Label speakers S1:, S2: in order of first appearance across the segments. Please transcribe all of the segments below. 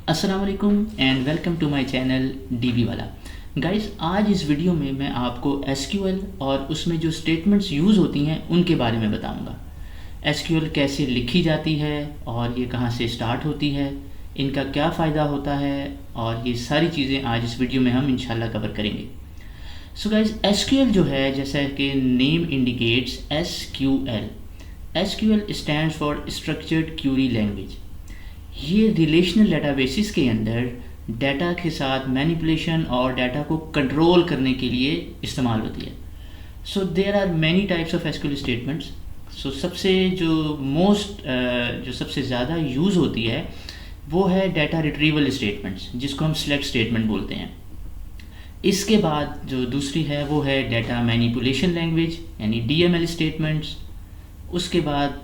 S1: अस्सलाम वालेकुम and welcome to my channel DB वाला। गाइस, आज इस वीडियो में मैं आपको एसक्यूएल और उसमें जो स्टेटमेंट्स यूज़ होती हैं उनके बारे में बताऊंगा। एसक्यूएल कैसे लिखी जाती है और ये कहाँ से स्टार्ट होती है, इनका क्या फ़ायदा होता है, और ये सारी चीज़ें आज इस वीडियो में हम इंशाल्लाह कवर करेंगे। सो गाइस, एसक्यूएल जो है, जैसा कि name indicates, SQL stands for structured Curie language. ये रिलेशनल डेटाबेसिस के अंदर डाटा के साथ मैनिपुलेशन और डाटा को कंट्रोल करने के लिए इस्तेमाल होती है। So there are many types of SQL statements. So जो सबसे ज़्यादा यूज़ होती है वो है डाटा रिट्रीवल स्टेटमेंट्स, जिसको हम सिलेक्ट स्टेटमेंट बोलते हैं। इसके बाद जो दूसरी है वो है डाटा मैनिपुलेशन लैंग्वेज यानी डीएमएल स्टेटमेंट्स। उसके बाद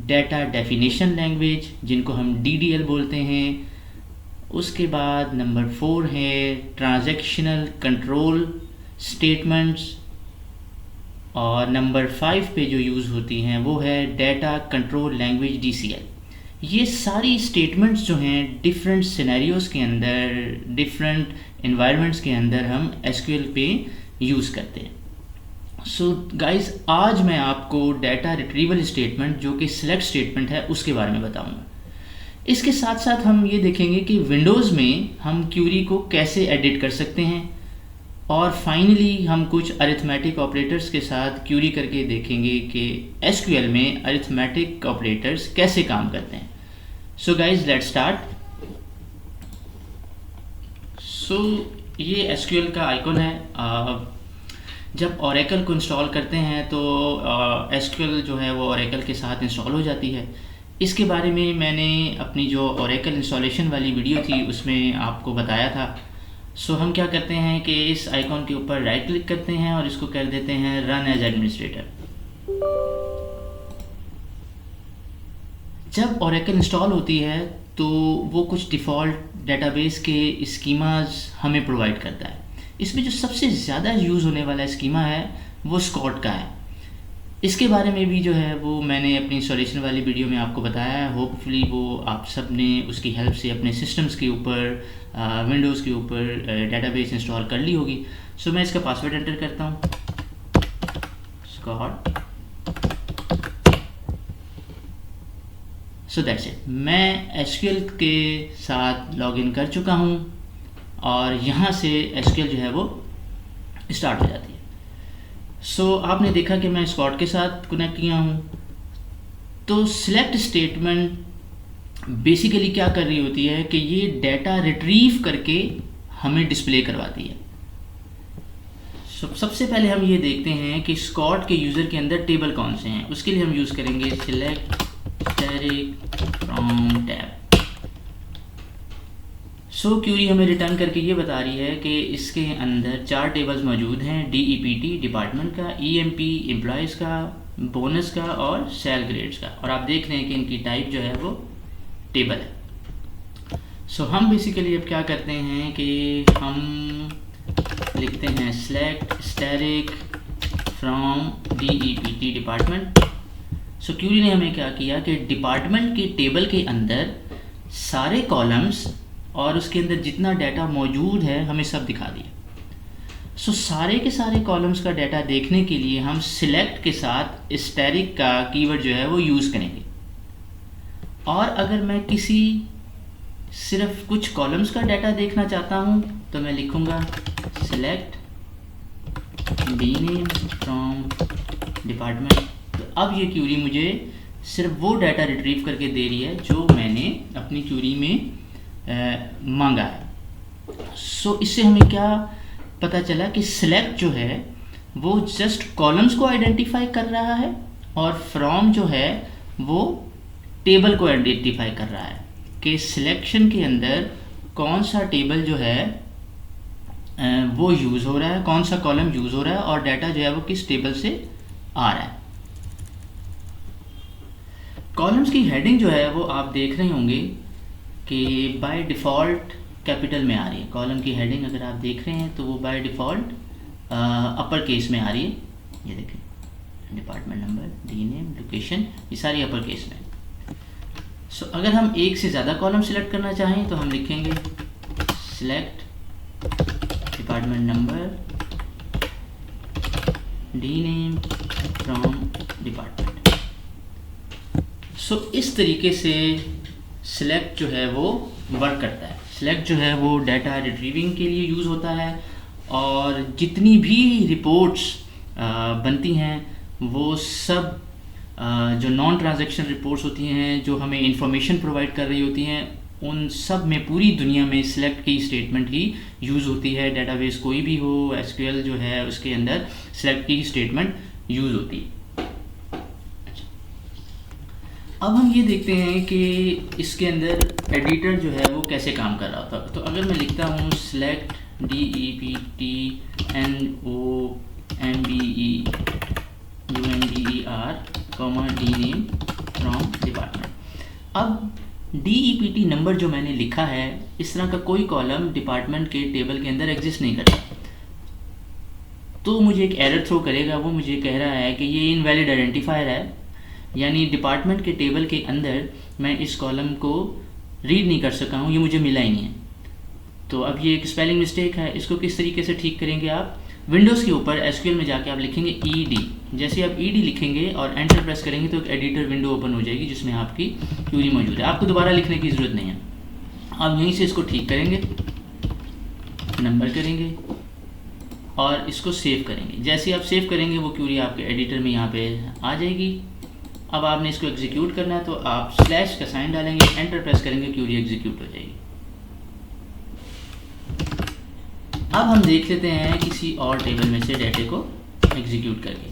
S1: डाटा डेफिनेशन लैंग्वेज, जिनको हम डीडीएल बोलते हैं। उसके बाद नंबर 4 है ट्रांजैक्शनल कंट्रोल स्टेटमेंट्स, और नंबर 5 पे जो यूज़ होती हैं वो है डाटा कंट्रोल लैंग्वेज डीसीएल। ये सारी स्टेटमेंट्स जो हैं डिफरेंट सिनेरियोज़ के अंदर, डिफरेंट इन्वायरमेंट्स के अंदर हम एसक्यूएल पे यूज़ करते हैं। सो गाइस, आज मैं आपको डाटा रिट्रीवल स्टेटमेंट जो कि सिलेक्ट स्टेटमेंट है उसके बारे में बताऊंगा। इसके साथ साथ हम ये देखेंगे कि विंडोज़ में हम क्यूरी को कैसे एडिट कर सकते हैं, और फाइनली हम कुछ अरिथमेटिक ऑपरेटर्स के साथ क्यूरी करके देखेंगे कि एसक्यूएल में अरिथमेटिक ऑपरेटर्स कैसे काम करते हैं। So guys, let's start. So ये एसक्यूएल का आइकन है। जब ओरेकल को इंस्टॉल करते हैं तो एसक्यूएल जो है वो ओरेकल के साथ इंस्टॉल हो जाती है। इसके बारे में मैंने अपनी जो ओरेकल इंस्टॉलेशन वाली वीडियो थी उसमें आपको बताया था। सो हम क्या करते हैं कि इस आइकॉन के ऊपर राइट क्लिक करते हैं और इसको कर देते हैं रन एज एडमिनिस्ट्रेटर। जब ओरेकल इंस्टॉल होती है तो वो कुछ डिफ़ॉल्ट डेटाबेस के स्कीमास हमें प्रोवाइड करता है। इसमें जो सबसे ज़्यादा यूज़ होने वाला स्कीमा है वो स्कॉट का है। इसके बारे में भी जो है वो मैंने अपनी इंस्टॉलेशन वाली वीडियो में आपको बताया है। होपफुली वो आप सब ने उसकी हेल्प से अपने सिस्टम्स के ऊपर, विंडोज़ के ऊपर डेटाबेस इंस्टॉल कर ली होगी। सो मैं इसका पासवर्ड एंटर करता हूँ, स्कॉट। So that's it. मैं एसक्यूएल के साथ लॉगिन कर चुका हूँ और यहाँ से एसक्यूएल जो है वो स्टार्ट हो जाती है। सो आपने देखा कि मैं स्कॉट के साथ कनेक्ट किया हूँ। तो सिलेक्ट स्टेटमेंट बेसिकली क्या कर रही होती है कि ये डाटा रिट्रीव करके हमें डिस्प्ले करवाती है। सबसे पहले हम ये देखते हैं कि स्कॉट के यूज़र के अंदर टेबल कौन से हैं। उसके लिए हम यूज़ करेंगे select static from tab. So query हमें रिटर्न करके ये बता रही है कि इसके अंदर 4 टेबल्स मौजूद हैं, DEPT डिपार्टमेंट का, EMP एम्प्लॉयज़ का, बोनस का और सेल ग्रेड्स का। और आप देख रहे हैं कि इनकी टाइप जो है वो टेबल है। सो हम बेसिकली अब क्या करते हैं कि हम लिखते हैं select static from DEPT department. So query ने हमें क्या किया कि डिपार्टमेंट के टेबल के अंदर सारे कॉलम्स और उसके अंदर जितना डाटा मौजूद है हमें सब दिखा दिया। सो सारे के सारे कॉलम्स का डाटा देखने के लिए हम सिलेक्ट के साथ स्टैटिक का कीवर्ड जो है वो यूज़ करेंगे। और अगर मैं किसी सिर्फ कुछ कॉलम्स का डाटा देखना चाहता हूँ तो मैं लिखूँगा सिलेक्ट डीनेम फ्रॉम डिपार्टमेंट। तो अब ये क्यूरी मुझे सिर्फ वो डाटा रिट्रीव करके दे रही है जो मैंने अपनी क्यूरी में मांगा है। सो इससे हमें क्या पता चला कि सिलेक्ट जो है वो जस्ट कॉलम्स को आइडेंटिफाई कर रहा है और फ्रॉम जो है वो टेबल को आइडेंटिफाई कर रहा है कि सिलेक्शन के अंदर कौन सा टेबल जो है वो यूज़ हो रहा है, कौन सा कॉलम यूज़ हो रहा है और डाटा जो है वो किस टेबल से आ रहा है। कॉलम्स की हेडिंग जो है वो आप देख रहे होंगे कि बाय डिफ़ॉल्ट कैपिटल में आ रही है। कॉलम की हेडिंग अगर आप देख रहे हैं तो वो बाय डिफ़ॉल्ट अपर केस में आ रही है। ये देखें, department number, D name, location, ये सारी अपर केस में। सो अगर हम एक से ज़्यादा कॉलम सिलेक्ट करना चाहें तो हम लिखेंगे select department number D name from department. So इस तरीके से सिलेक्ट जो है वो वर्क करता है। सिलेक्ट जो है वो डाटा रिट्रीविंग के लिए यूज़ होता है और जितनी भी रिपोर्ट्स बनती हैं वो सब जो नॉन ट्रांजैक्शन रिपोर्ट्स होती हैं, जो हमें इंफॉर्मेशन प्रोवाइड कर रही होती हैं, उन सब में पूरी दुनिया में सिलेक्ट की स्टेटमेंट ही यूज़ होती है। डेटाबेस कोई भी हो, एसक्यूएल जो है उसके अंदर सिलेक्ट की स्टेटमेंट यूज़ होती है। अब हम ये देखते हैं कि इसके अंदर एडिटर जो है वो कैसे काम कर रहा होता है। तो अगर मैं लिखता हूँ select DEPTNOMBEUNDER D name from department. अब DEPT नंबर जो मैंने लिखा है, इस तरह का कोई कॉलम डिपार्टमेंट के टेबल के अंदर एग्जिस्ट नहीं करता, तो मुझे एक एरर थ्रो करेगा। वो मुझे कह रहा है कि ये इनवैलिड आइडेंटिफायर है, यानी डिपार्टमेंट के टेबल के अंदर मैं इस कॉलम को रीड नहीं कर सका हूँ, ये मुझे मिला ही नहीं है। तो अब ये एक स्पेलिंग मिस्टेक है, इसको किस तरीके से ठीक करेंगे आप? विंडोज़ के ऊपर एसक्यूएल में जाके आप लिखेंगे ED। जैसे आप ED लिखेंगे और एंटर प्रेस करेंगे तो एक एडिटर विंडो ओपन हो जाएगी जिसमें आपकी क्यूरी मौजूद है। आपको दोबारा लिखने की ज़रूरत नहीं है। आप यहीं से इसको ठीक करेंगे, नंबर करेंगे और इसको सेव करेंगे। जैसे आप सेव करेंगे वो क्यूरी आपके एडिटर में यहाँ पे आ जाएगी। अब आपने इसको एग्जीक्यूट करना है तो आप स्लैश का साइन डालेंगे, एंटर प्रेस करेंगे, क्यूरी एग्जीक्यूट हो जाएगी। अब हम देख लेते हैं किसी और टेबल में से डाटे को एग्जीक्यूट करके,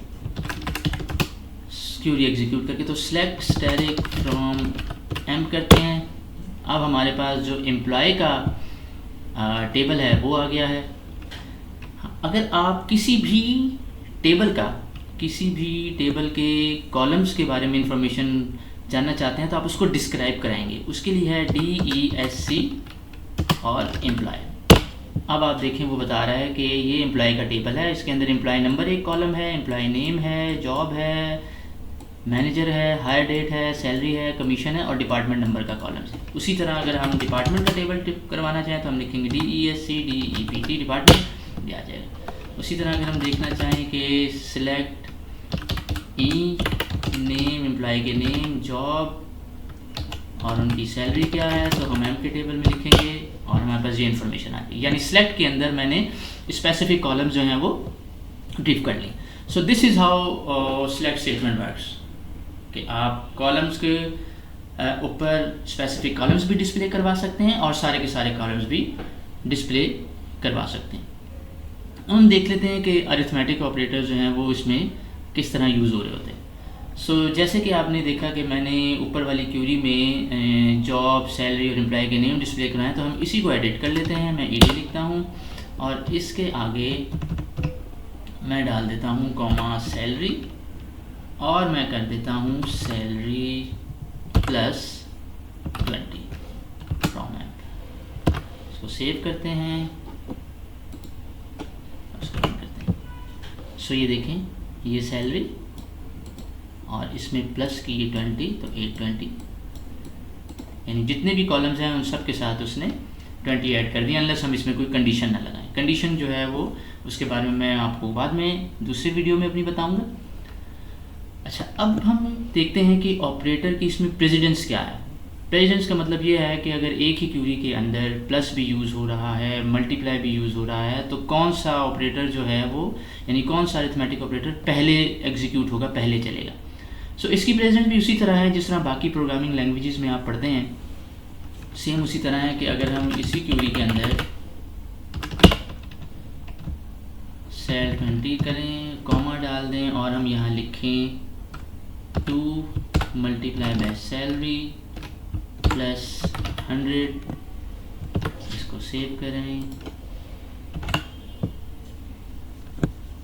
S1: क्यूरी एग्जीक्यूट करके। तो सिलेक्ट स्टैटिक फ्रॉम एम करते हैं। अब हमारे पास जो एम्प्लॉय का टेबल है वो आ गया है। अगर आप किसी भी टेबल के कॉलम्स के बारे में इंफॉर्मेशन जानना चाहते हैं तो आप उसको डिस्क्राइब कराएंगे। उसके लिए है DESC और एम्प्लॉय। अब आप देखें वो बता रहा है कि ये एम्प्लॉय का टेबल है, इसके अंदर एम्प्लॉय नंबर एक कॉलम है, एम्प्लॉय नेम है, जॉब है, मैनेजर है, हायर डेट है, सैलरी है, कमीशन है और डिपार्टमेंट नंबर का कॉलम है। उसी तरह अगर हम डिपार्टमेंट का टेबल करवाना चाहें तो हम लिखेंगे DESC DEPT डिपार्टमेंट, भी आ जाएगा। उसी तरह अगर हम देखना चाहें कि सिलेक्ट नेम, एम्प्लॉय के नेम, जॉब और उनकी सैलरी क्या है, तो हम एम के टेबल में लिखेंगे और हमारे पास ये इन्फॉर्मेशन आ गई। यानी सिलेक्ट के अंदर मैंने स्पेसिफिक कॉलम्स जो हैं वो ड्रिव कर ली। So this is how select statement works कि आप कॉलम्स के ऊपर स्पेसिफिक कॉलम्स भी डिस्प्ले करवा सकते हैं और सारे के सारे कॉलम्स भी डिस्प्ले करवा सकते हैं। हम देख लेते हैं कि अरिथमेटिक ऑपरेटर जो हैं वो इसमें किस तरह यूज़ हो रहे होते हैं। सो जैसे कि आपने देखा कि मैंने ऊपर वाली क्यूरी में जॉब, सैलरी और एम्प्लॉय के नेम डिस्प्ले कराए, तो हम इसी को एडिट कर लेते हैं। मैं ED लिखता हूँ और इसके आगे मैं डाल देता हूँ कॉमा सैलरी और मैं कर देता हूँ सैलरी प्लस 20 फ्रॉम एप। इसको सेव करते हैं, इसको रन करते हैं। सो ये देखें, ये सैलरी और इसमें प्लस की ये 20, तो 820, यानी जितने भी कॉलम्स हैं उन सब के साथ उसने 20 ऐड कर दिया, अनलेस हम इसमें कोई कंडीशन ना लगाएं। कंडीशन जो है वो उसके बारे में मैं आपको बाद में दूसरी वीडियो में अपनी बताऊंगा। अच्छा, अब हम देखते हैं कि ऑपरेटर की इसमें प्रेसिडेंस क्या है। प्रेसिडेंस का मतलब ये है कि अगर एक ही क्यूरी के अंदर प्लस भी यूज़ हो रहा है, मल्टीप्लाई भी यूज़ हो रहा है, तो कौन सा ऑपरेटर जो है वो, यानी कौन सा अरिथमेटिक ऑपरेटर पहले एग्जीक्यूट होगा, पहले चलेगा। सो इसकी प्रेजेंस भी उसी तरह है जिस तरह बाकी प्रोग्रामिंग लैंग्वेजेस में आप पढ़ते हैं, सेम उसी तरह है कि अगर हम इसी क्यूरी के अंदर सेल 20 करें, कॉमा डाल दें और हम यहाँ लिखें 2 मल्टीप्लाई बाय सैलरी प्लस 100, इसको सेव करें।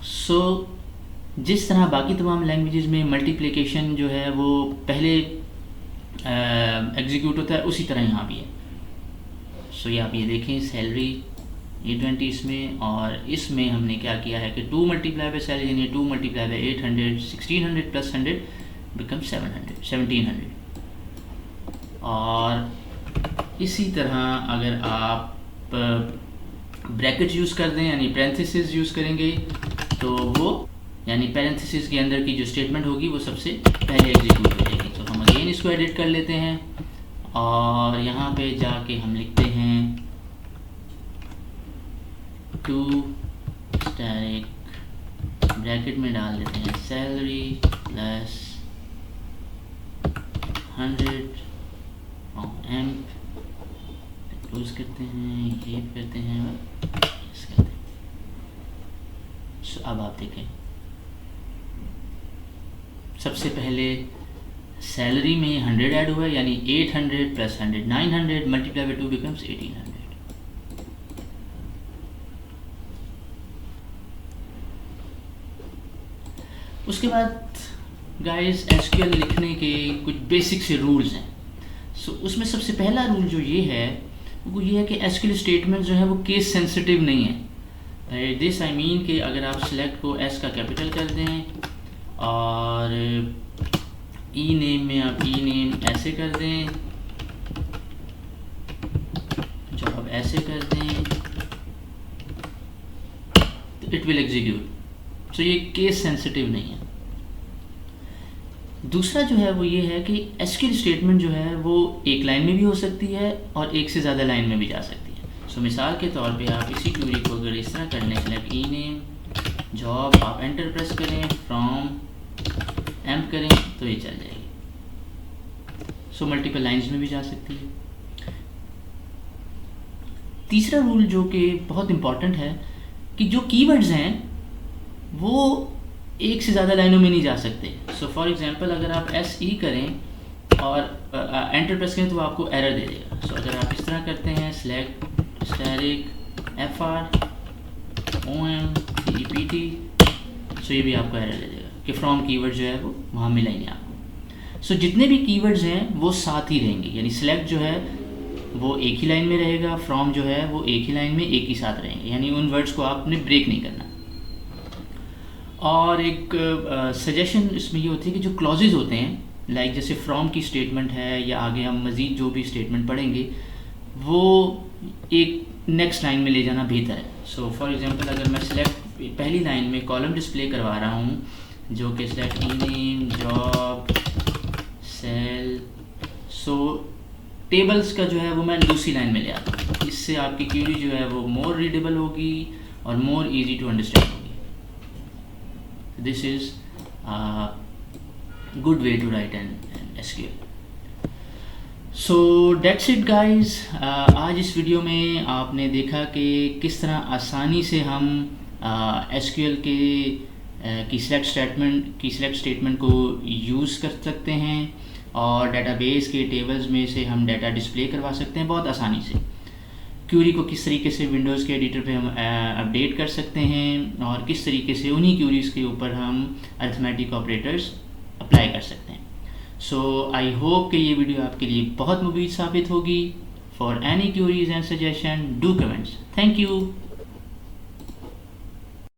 S1: सो जिस तरह बाकी तमाम लैंग्वेजेस में मल्टीप्लिकेशन जो है वो पहले एग्जीक्यूट होता है, उसी तरह यहाँ भी है। सो ये आप ये देखें, सैलरी 820 इसमें, और इसमें हमने क्या किया है कि 2 मल्टीप्लाई बाय सैलरी यानी 2 मल्टीप्लाई बाय 800, 1600 प्लस 100 बिकम 1700। और इसी तरह अगर आप ब्रैकेट यूज़ कर दें यानी पैरेंथेसिस यूज़ करेंगे तो वो यानी पैरेंथेसिस के अंदर की जो स्टेटमेंट होगी वो सबसे पहले एग्जीक्यूट हो जाएगी। तो हम अगेन इसको एडिट कर लेते हैं और यहाँ पे जाके हम लिखते हैं टू स्टैटिक ब्रैकेट में डाल देते हैं सैलरी प्लस 100 और एम्प क्लोज करते हैं, ये करते हैं, इस करते हैं। अब आप देखें सबसे पहले सैलरी में 100 ऐड हुआ है यानी 800 प्लस 100 900 मल्टीप्लाई बाय 2 बिकम्स 1800। उसके बाद गाइस एसक्यूएल लिखने के कुछ बेसिक से रूल्स हैं। सो उसमें सबसे पहला रूल जो ये है वो ये है कि एसक्यूएल स्टेटमेंट जो है वो केस सेंसिटिव नहीं है। दिस आई मीन कि अगर आप सिलेक्ट को एस का कैपिटल कर दें और ई नेम में आप ई नेम ऐसे कर दें, जॉब ऐसे कर दें तो इट विल एग्जीक्यूट। तो ये केस सेंसिटिव नहीं है। दूसरा जो है वो ये है कि एसक्यूएल स्टेटमेंट जो है वो एक लाइन में भी हो सकती है और एक से ज़्यादा लाइन में भी जा सकती है। सो मिसाल के तौर पे आप इसी क्वेरी को अगर इस तरह कर लें, सेलेक्ट ई नेम जॉब, आप एंटर प्रेस करें, फ्रॉम एम्प करें तो ये चल जाएगी। सो मल्टीपल लाइंस में भी जा सकती है। तीसरा रूल जो कि बहुत इम्पॉर्टेंट है कि जो कीवर्ड्स हैं वो एक से ज़्यादा लाइनों में नहीं जा सकते। सो फॉर एग्जांपल अगर आप एस ई करें और एंटर प्रेस करें तो आपको एरर दे देगा। सो अगर आप इस तरह करते हैं select static F R O M E P T, so ये भी आपको एरर दे देगा कि फ्रॉम कीवर्ड जो है वो वहाँ मिला ही नहीं आपको। सो जितने भी कीवर्ड्स हैं वो साथ ही रहेंगे यानी सिलेक्ट जो है वो एक ही लाइन में रहेगा, फ्रॉम जो है वो एक ही लाइन में एक ही साथ रहेंगे यानी उन वर्ड्स को आपने ब्रेक नहीं करना। और एक सजेशन इसमें ये होती है कि जो क्लॉजेज होते हैं लाइक जैसे फ्रॉम की स्टेटमेंट है या आगे हम मज़ीद जो भी स्टेटमेंट पढ़ेंगे वो एक नेक्स्ट लाइन में ले जाना बेहतर है। सो फॉर एग्जांपल अगर मैं सिलेक्ट पहली लाइन में कॉलम डिस्प्ले करवा रहा हूँ जो कि सिलेक्ट ई नेम जॉब सेल, सो टेबल्स का जो है वो मैं दूसरी लाइन में ले आता हूँ। इससे आपकी क्वेरी जो है वो मोर रीडेबल होगी और मोर इजी टू अंडरस्टैंड होगी। This is a good way to write an SQL. So that's it guys. आज इस वीडियो में आपने देखा कि किस तरह आसानी से हम SQL की सिलेक्ट स्टेटमेंट को यूज़ कर सकते हैं और डेटाबेस के टेबल्स में से हम डाटा डिस्प्ले करवा सकते हैं बहुत आसानी से। क्यूरी को किस तरीके से विंडोज़ के एडिटर पे हम अपडेट कर सकते हैं और किस तरीके से उन्हीं क्यूरीज़ के ऊपर हम अरिथमेटिक ऑपरेटर्स अप्लाई कर सकते हैं। सो आई होप कि ये वीडियो आपके लिए बहुत मुफीद साबित होगी। For any curies and suggestion do comments. Thank you.